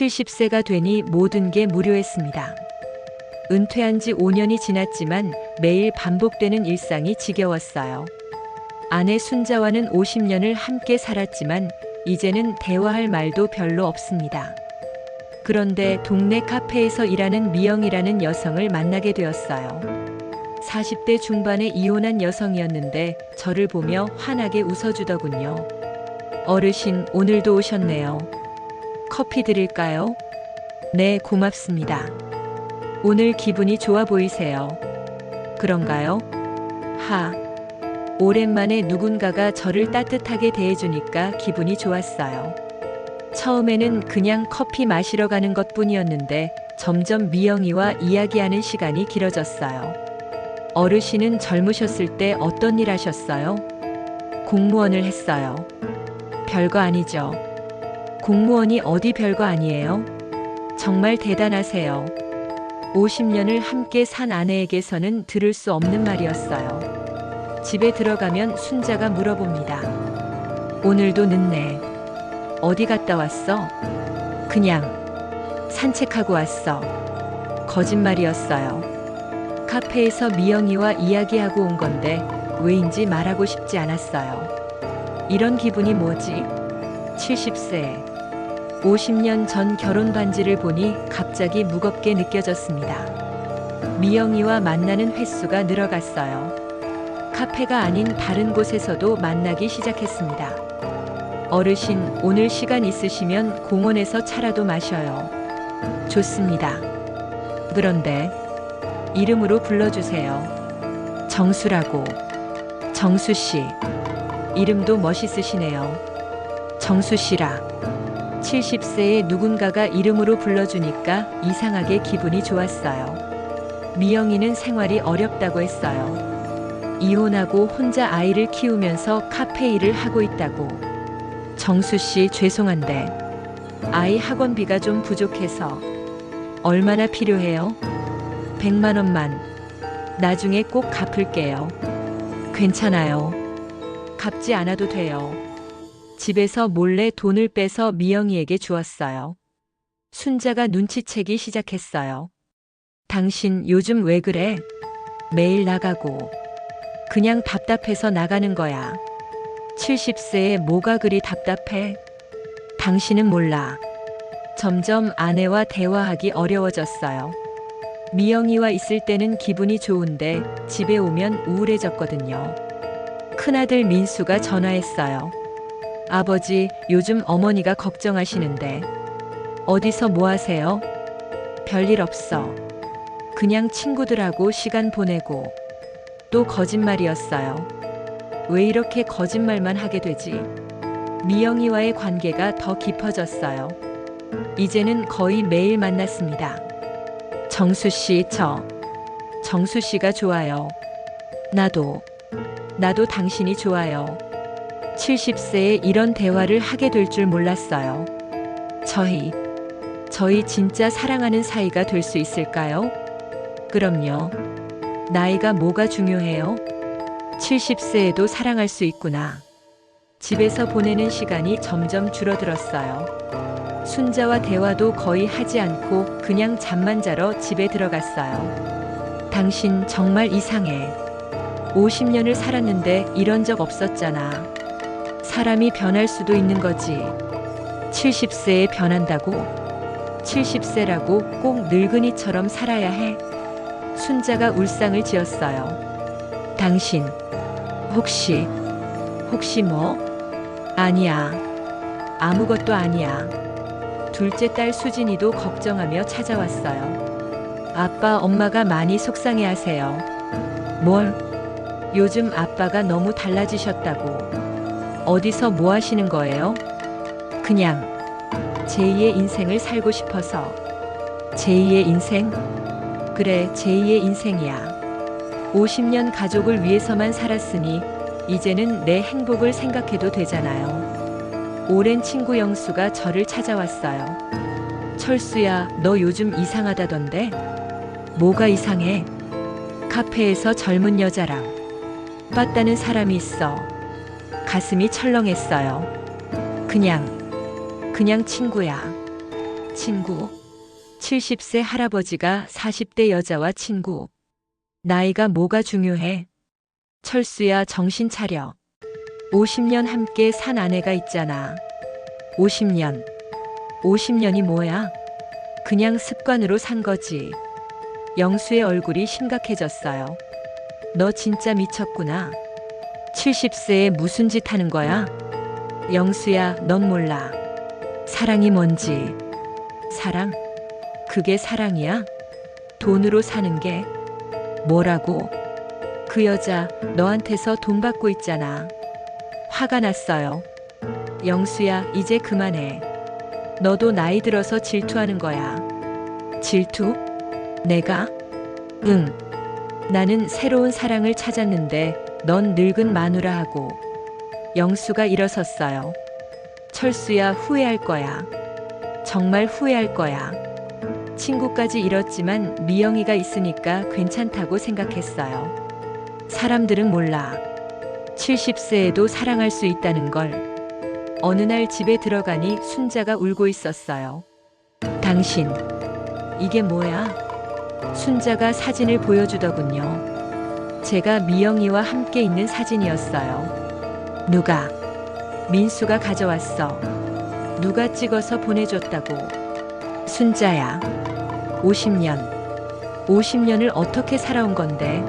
70세가 되니 모든 게 무료했습니다. 은퇴한 지 5년이 지났지만 매일 반복되는 일상이 지겨웠어요. 아내 순자와는 50년을 함께 살았지만 이제는 대화할 말도 별로 없습니다. 그런데 동네 카페에서 일하는 미영이라는 여성을 만나게 되었어요. 40대 중반의 이혼한 여성이었는데 저를 보며 환하게 웃어주더군요. 어르신, 오늘도 오셨네요. 커피 드릴까요? 네, 고맙습니다. 오늘 기분이 좋아 보이세요. 그런가요? 오랜만에 누군가가 저를 따뜻하게 대해주니까 기분이 좋았어요. 처음에는 그냥 커피 마시러 가는 것뿐이었는데 점점 미영이와 이야기하는 시간이 길어졌어요. 어르신은 젊으셨을 때 어떤 일 하셨어요? 공무원을 했어요. 별거 아니죠. 공무원이 어디 별거 아니에요? 정말 대단하세요. 50년을 함께 산 아내에게서는 들을 수 없는 말이었어요. 집에 들어가면 순자가 물어봅니다. 오늘도 늦네. 어디 갔다 왔어? 그냥 산책하고 왔어. 거짓말이었어요. 카페에서 미영이와 이야기하고 온 건데 왜인지 말하고 싶지 않았어요. 이런 기분이 뭐지? 70세. 50년 전 결혼 반지를 보니 갑자기 무겁게 느껴졌습니다. 미영이와 만나는 횟수가 늘어갔어요. 카페가 아닌 다른 곳에서도 만나기 시작했습니다. 어르신, 오늘 시간 있으시면 공원에서 차라도 마셔요. 좋습니다. 그런데 이름으로 불러주세요. 정수라고. 정수씨. 이름도 멋있으시네요. 정수씨라. 70세의 누군가가 이름으로 불러주니까 이상하게 기분이 좋았어요. 미영이는 생활이 어렵다고 했어요. 이혼하고 혼자 아이를 키우면서 카페 일을 하고 있다고. 정수씨, 죄송한데 아이 학원비가 좀 부족해서. 얼마나 필요해요? 100만 원만. 나중에 꼭 갚을게요. 괜찮아요. 갚지 않아도 돼요. 집에서 몰래 돈을 빼서 미영이에게 주었어요. 순자가 눈치채기 시작했어요. 당신 요즘 왜 그래? 매일 나가고. 그냥 답답해서 나가는 거야. 70세에 뭐가 그리 답답해? 당신은 몰라. 점점 아내와 대화하기 어려워졌어요. 미영이와 있을 때는 기분이 좋은데 집에 오면 우울해졌거든요. 큰아들 민수가 전화했어요. 아버지, 요즘 어머니가 걱정하시는데. 어디서 뭐 하세요? 별일 없어. 그냥 친구들하고 시간 보내고. 또 거짓말이었어요. 왜 이렇게 거짓말만 하게 되지? 미영이와의 관계가 더 깊어졌어요. 이제는 거의 매일 만났습니다. 정수씨, 정수씨가 좋아요. 나도 당신이 좋아요. 70세에 이런 대화를 하게 될 줄 몰랐어요. 저희 진짜 사랑하는 사이가 될 수 있을까요? 그럼요. 나이가 뭐가 중요해요? 70세에도 사랑할 수 있구나. 집에서 보내는 시간이 점점 줄어들었어요. 순자와 대화도 거의 하지 않고 그냥 잠만 자러 집에 들어갔어요. 당신 정말 이상해. 50년을 살았는데 이런 적 없었잖아. 사람이 변할 수도 있는 거지. 70세에 변한다고? 70세라고 꼭 늙은이처럼 살아야 해? 순자가 울상을 지었어요. 당신, 혹시 뭐? 아니야. 아무것도 아니야. 둘째 딸 수진이도 걱정하며 찾아왔어요. 아빠, 엄마가 많이 속상해 하세요. 뭘? 요즘 아빠가 너무 달라지셨다고. 어디서 뭐 하시는 거예요? 그냥 제2의 인생을 살고 싶어서. 제2의 인생? 그래, 제2의 인생이야. 50년 가족을 위해서만 살았으니 이제는 내 행복을 생각해도 되잖아요. 오랜 친구 영수가 저를 찾아왔어요. 철수야, 너 요즘 이상하다던데? 뭐가 이상해? 카페에서 젊은 여자랑 빠따는 사람이 있어. 가슴이 철렁했어요. 그냥 친구야. 친구. 70세 할아버지가 40대 여자와 친구. 나이가 뭐가 중요해? 철수야, 정신 차려. 50년 함께 산 아내가 있잖아. 50년. 50년이 뭐야? 그냥 습관으로 산 거지. 영수의 얼굴이 심각해졌어요. 너 진짜 미쳤구나. 70세에 무슨 짓 하는 거야? 영수야, 넌 몰라. 사랑이 뭔지. 사랑? 그게 사랑이야? 돈으로 사는 게? 뭐라고? 그 여자 너한테서 돈 받고 있잖아. 화가 났어요. 영수야, 이제 그만해. 너도 나이 들어서 질투하는 거야. 질투? 내가? 응. 나는 새로운 사랑을 찾았는데 넌 늙은 마누라하고. 영수가 일어섰어요. 철수야, 후회할 거야. 정말 후회할 거야. 친구까지 잃었지만 미영이가 있으니까 괜찮다고 생각했어요. 사람들은 몰라. 70세에도 사랑할 수 있다는 걸. 어느 날 집에 들어가니 순자가 울고 있었어요. 당신, 이게 뭐야? 순자가 사진을 보여주더군요. 제가 미영이와 함께 있는 사진이었어요. 누가? 민수가 가져왔어. 누가 찍어서 보내줬다고. 순자야. 50년. 50년을 어떻게 살아온 건데?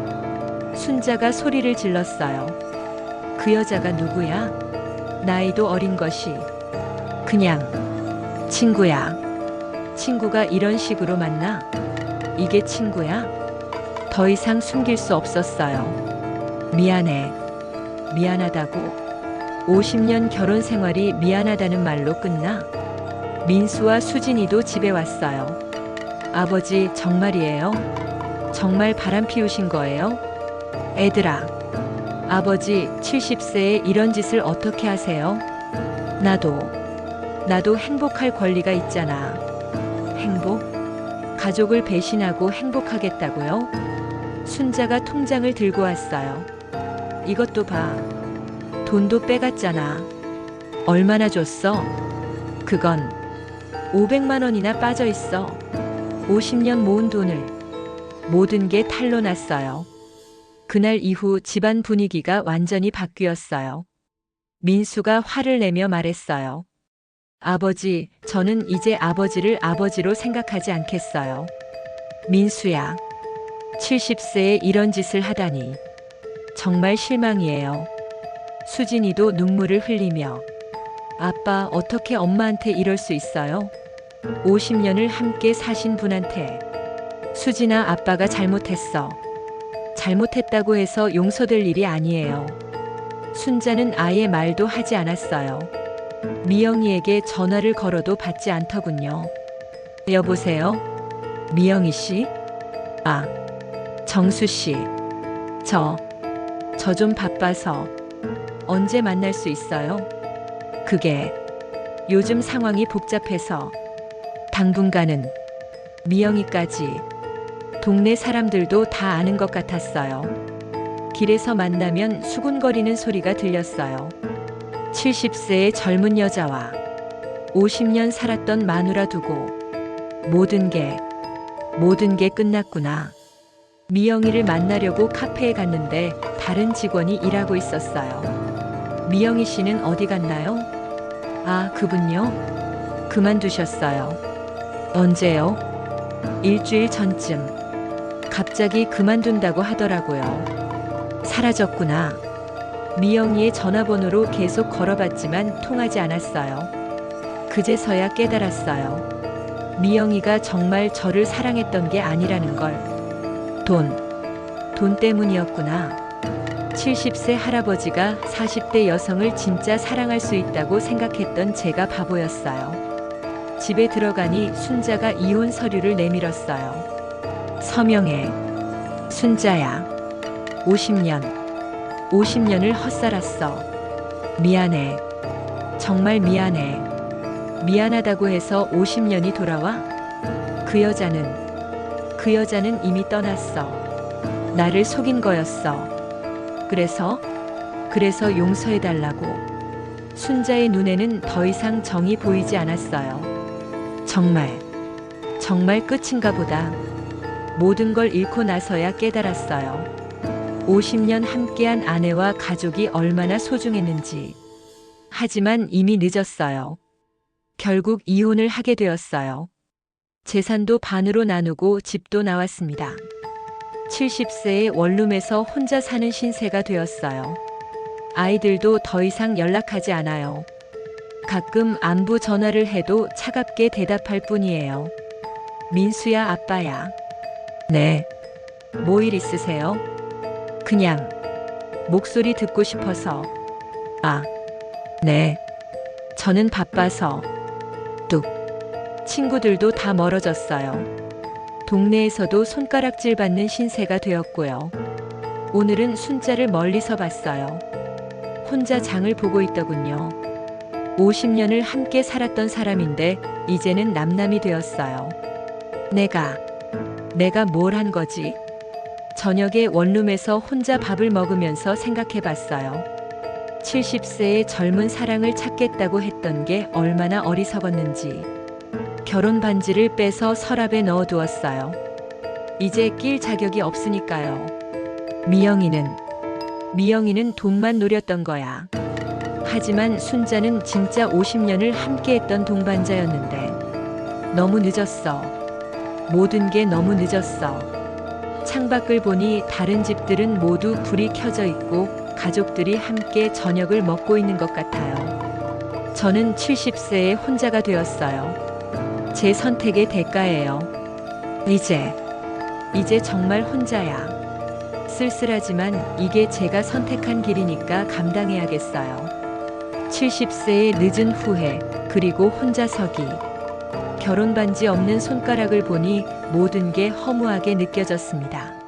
순자가 소리를 질렀어요. 그 여자가 누구야? 나이도 어린 것이. 그냥 친구야. 친구가 이런 식으로 만나? 이게 친구야? 더 이상 숨길 수 없었어요. 미안해. 미안하다고. 50년 결혼 생활이 미안하다는 말로 끝나? 민수와 수진이도 집에 왔어요. 아버지, 정말이에요? 정말 바람 피우신 거예요? 애들아, 아버지 70세에 이런 짓을 어떻게 하세요? 나도 행복할 권리가 있잖아. 행복? 가족을 배신하고 행복하겠다고요? 순자가 통장을 들고 왔어요. 이것도 봐. 돈도 빼갔잖아. 얼마나 줬어? 그건 500만 원이나 빠져 있어. 50년 모은 돈을. 모든 게 탈로 났어요. 그날 이후 집안 분위기가 완전히 바뀌었어요. 민수가 화를 내며 말했어요. 아버지, 저는 이제 아버지를 아버지로 생각하지 않겠어요. 민수야, 70세에 이런 짓을 하다니. 정말 실망이에요. 수진이도 눈물을 흘리며. 아빠, 어떻게 엄마한테 이럴 수 있어요? 50년을 함께 사신 분한테. 수진아, 아빠가 잘못했어. 잘못했다고 해서 용서될 일이 아니에요. 순자는 아예 말도 하지 않았어요. 미영이에게 전화를 걸어도 받지 않더군요. 여보세요? 미영이 씨? 아, 정수 씨. 저 좀 바빠서. 언제 만날 수 있어요? 그게 요즘 상황이 복잡해서. 당분간은. 미영이까지. 동네 사람들도 다 아는 것 같았어요. 길에서 만나면 수군거리는 소리가 들렸어요. 70세의 젊은 여자와 50년 살았던 마누라 두고 모든 게 끝났구나. 미영이를 만나려고 카페에 갔는데 다른 직원이 일하고 있었어요. 미영이 씨는 어디 갔나요? 아, 그분요? 그만두셨어요. 언제요? 일주일 전쯤. 갑자기 그만둔다고 하더라고요. 사라졌구나. 미영이의 전화번호로 계속 걸어봤지만 통하지 않았어요. 그제서야 깨달았어요. 미영이가 정말 저를 사랑했던 게 아니라는 걸. 돈 때문이었구나. 70세 할아버지가 40대 여성을 진짜 사랑할 수 있다고 생각했던 제가 바보였어요. 집에 들어가니 순자가 이혼 서류를 내밀었어요. 서명해. 순자야. 50년을 헛살았어. 미안해. 정말 미안해. 미안하다고 해서 50년이 돌아와? 그 여자는 이미 떠났어. 나를 속인 거였어. 그래서 용서해달라고. 순자의 눈에는 더 이상 정이 보이지 않았어요. 정말 끝인가 보다. 모든 걸 잃고 나서야 깨달았어요. 50년 함께한 아내와 가족이 얼마나 소중했는지. 하지만 이미 늦었어요. 결국 이혼을 하게 되었어요. 재산도 반으로 나누고 집도 나왔습니다. 70세의 원룸에서 혼자 사는 신세가 되었어요. 아이들도 더 이상 연락하지 않아요. 가끔 안부 전화를 해도 차갑게 대답할 뿐이에요. 민수야, 아빠야. 네. 뭐 일 있으세요? 그냥 목소리 듣고 싶어서. 아, 네. 저는 바빠서. 뚝. 친구들도 다 멀어졌어요. 동네에서도 손가락질 받는 신세가 되었고요. 오늘은 순자를 멀리서 봤어요. 혼자 장을 보고 있더군요. 50년을 함께 살았던 사람인데 이제는 남남이 되었어요. 내가 뭘 한 거지? 저녁에 원룸에서 혼자 밥을 먹으면서 생각해 봤어요. 70세의 젊은 사랑을 찾겠다고 했던 게 얼마나 어리석었는지. 결혼 반지를 빼서 서랍에 넣어두었어요. 이제 낄 자격이 없으니까요. 미영이는 돈만 노렸던 거야. 하지만 순자는 진짜 50년을 함께했던 동반자였는데 너무 늦었어. 모든 게 너무 늦었어. 창밖을 보니 다른 집들은 모두 불이 켜져 있고 가족들이 함께 저녁을 먹고 있는 것 같아요. 저는 70세에 혼자가 되었어요. 제 선택의 대가예요. 이제 정말 혼자야. 쓸쓸하지만 이게 제가 선택한 길이니까 감당해야겠어요. 70세의 늦은 후회, 그리고 혼자서기. 결혼 반지 없는 손가락을 보니 모든 게 허무하게 느껴졌습니다.